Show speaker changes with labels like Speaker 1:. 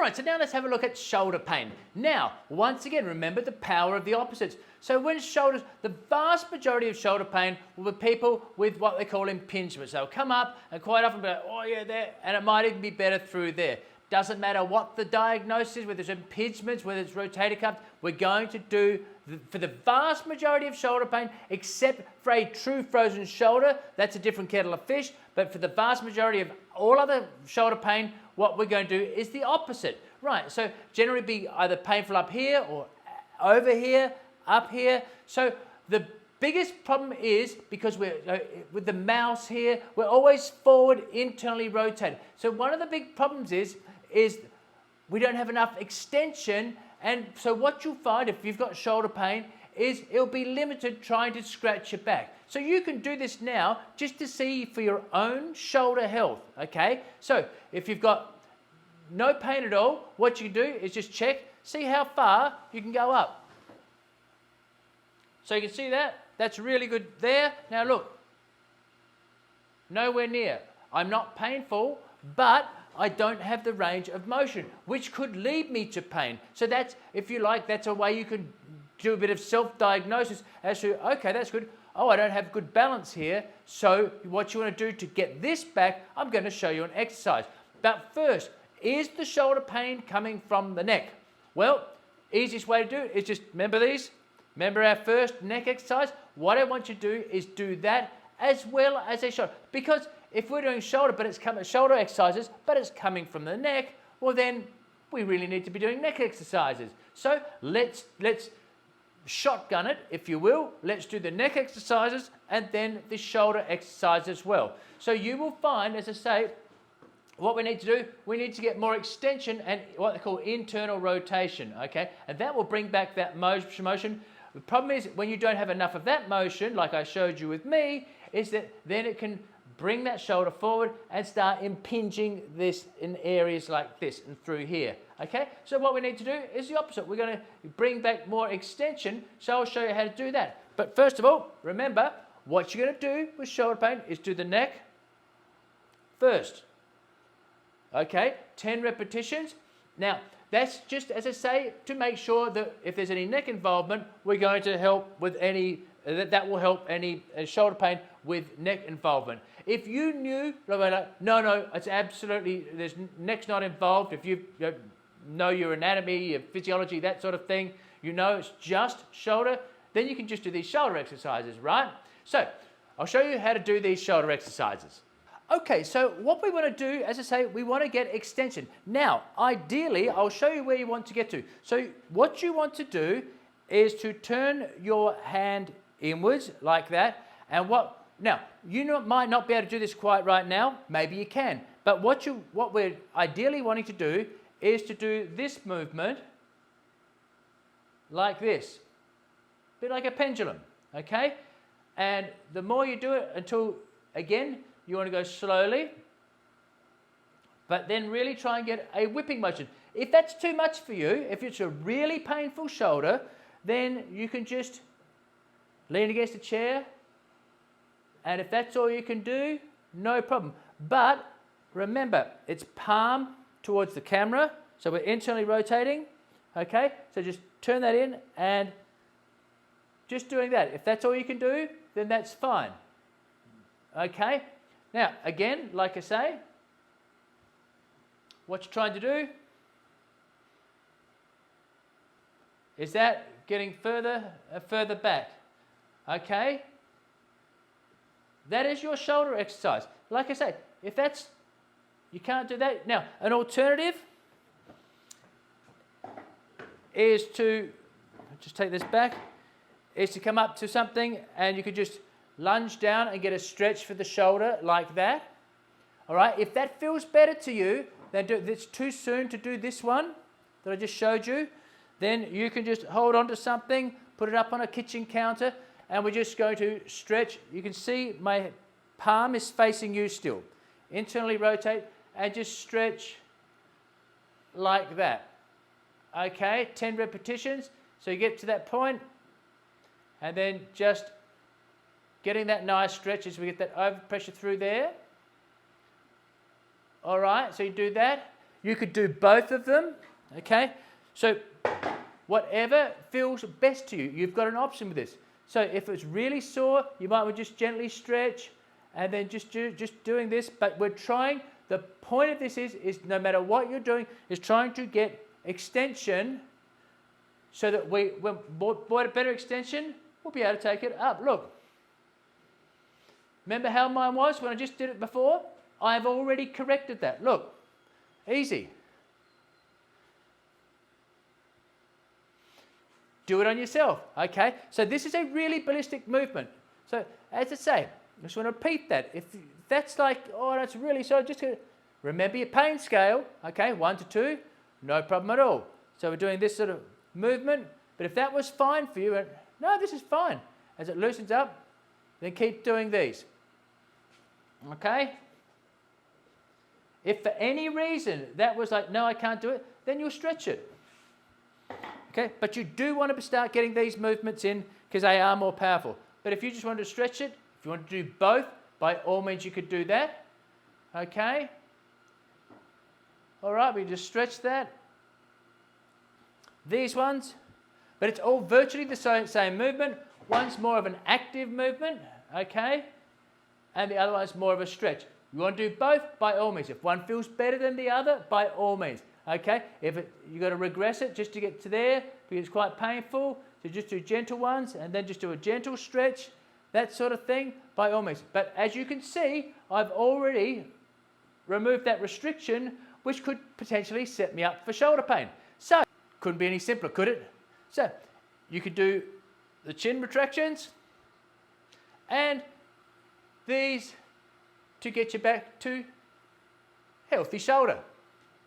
Speaker 1: right, so now let's have a look at shoulder pain. Now, once again, remember the power of the opposites. So when shoulders, the vast majority of shoulder pain will be people with what they call impingements. They'll come up and quite often be like, oh yeah, there, and it might even be better through there. Doesn't matter what the diagnosis is, whether it's impingements, whether it's rotator cuff, we're going to do, for the vast majority of shoulder pain, except for a true frozen shoulder, that's a different kettle of fish, but for the vast majority of all other shoulder pain, what we're going to do is the opposite. Right, so generally be either painful up here or over here, up here. So the biggest problem is because we're with the mouse here, we're always forward, internally rotated. So one of the big problems is we don't have enough extension, and so what you'll find if you've got shoulder pain is it'll be limited trying to scratch your back. So you can do this now just to see for your own shoulder health, okay? So if you've got no pain at all, what you can do is just check, see how far you can go up. So you can see that, that's really good there. Now look, nowhere near. I'm not painful, but I don't have the range of motion, which could lead me to pain. So that's, if you like, that's a way you can do a bit of self-diagnosis as to, okay, that's good. Oh, I don't have good balance here. So what you want to do to get this back, I'm going to show you an exercise. But first, is the shoulder pain coming from the neck? Well, easiest way to do it is just remember these. Remember our first neck exercise? What I want you to do is do that as well as a shoulder. Because if we're doing shoulder, but it's coming shoulder exercises, but it's coming from the neck, well then we really need to be doing neck exercises. So let's shotgun it, if you will. Let's do the neck exercises and then the shoulder exercise as well. So you will find, as I say, what we need to do, we need to get more extension and what they call internal rotation, okay? And that will bring back that motion. The problem is when you don't have enough of that motion, like I showed you with me, is that then it can bring that shoulder forward and start impinging this in areas like this and through here, okay? So what we need to do is the opposite. We're going to bring back more extension, so I'll show you how to do that. But first of all, remember, what you're going to do with shoulder pain is do the neck first. Okay, 10 repetitions. Now, that's just, as I say, to make sure that if there's any neck involvement, we're going to help with any, that will help any shoulder pain with neck involvement. If you knew, no, it's absolutely, there's neck's not involved. If you know your anatomy, your physiology, that sort of thing, you know it's just shoulder, then you can just do these shoulder exercises, right? So, I'll show you how to do these shoulder exercises. Okay, so what we want to do, as I say, we want to get extension. Now, ideally, I'll show you where you want to get to. So what you want to do is to turn your hand inwards like that. And now, you might not be able to do this quite right now. Maybe you can. But what we're ideally wanting to do is to do this movement like this. A bit like a pendulum, okay? And the more you do it until, again, you want to go slowly, but then really try and get a whipping motion. If that's too much for you, if it's a really painful shoulder, then you can just lean against a chair, and if that's all you can do, no problem. But remember, it's palm towards the camera, so we're internally rotating, okay? So just turn that in and just doing that. If that's all you can do, then that's fine, okay? Now, again, like I say, what you're trying to do is that getting further and further back, okay? That is your shoulder exercise. Like I say, if that's, you can't do that. Now, an alternative is to, just take this back, is to come up to something and you could just lunge down and get a stretch for the shoulder like that. All right, if that feels better to you, then it's too soon to do this one that I just showed you, then you can just hold on to something, put it up on a kitchen counter, and we're just going to stretch. You can see my palm is facing you still. Internally rotate and just stretch like that. Okay, 10 repetitions. So you get to that point, and then just getting that nice stretch as we get that overpressure through there. All right, so you do that. You could do both of them, okay? So whatever feels best to you, you've got an option with this. So if it's really sore, you might want to just gently stretch and then just doing this. But we're trying, the point of this is no matter what you're doing, is trying to get extension so that when a better extension, we'll be able to take it up. Look. Remember how mine was when I just did it before? I've already corrected that. Look. Easy. Do it on yourself, okay? So this is a really ballistic movement. So as I say, I just want to repeat that. If that's like, oh, that's really so, just remember your pain scale, okay? 1 to 2, no problem at all. So we're doing this sort of movement, but if that was fine for you, no, this is fine. As it loosens up, then keep doing these, okay? If for any reason that was like, no, I can't do it, then you'll stretch it. Okay, but you do want to start getting these movements in because they are more powerful. But if you just want to stretch it, if you want to do both, by all means you could do that. Okay. All right, we just stretch that. These ones, but it's all virtually the same movement. One's more of an active movement, okay, and the other one's more of a stretch. You want to do both, by all means. If one feels better than the other, by all means. Okay, you've got to regress it just to get to there because it's quite painful. So just do gentle ones and then just do a gentle stretch, that sort of thing, by all means. But as you can see, I've already removed that restriction, which could potentially set me up for shoulder pain. So, couldn't be any simpler, could it? So, you could do the chin retractions and these to get you back to healthy shoulder.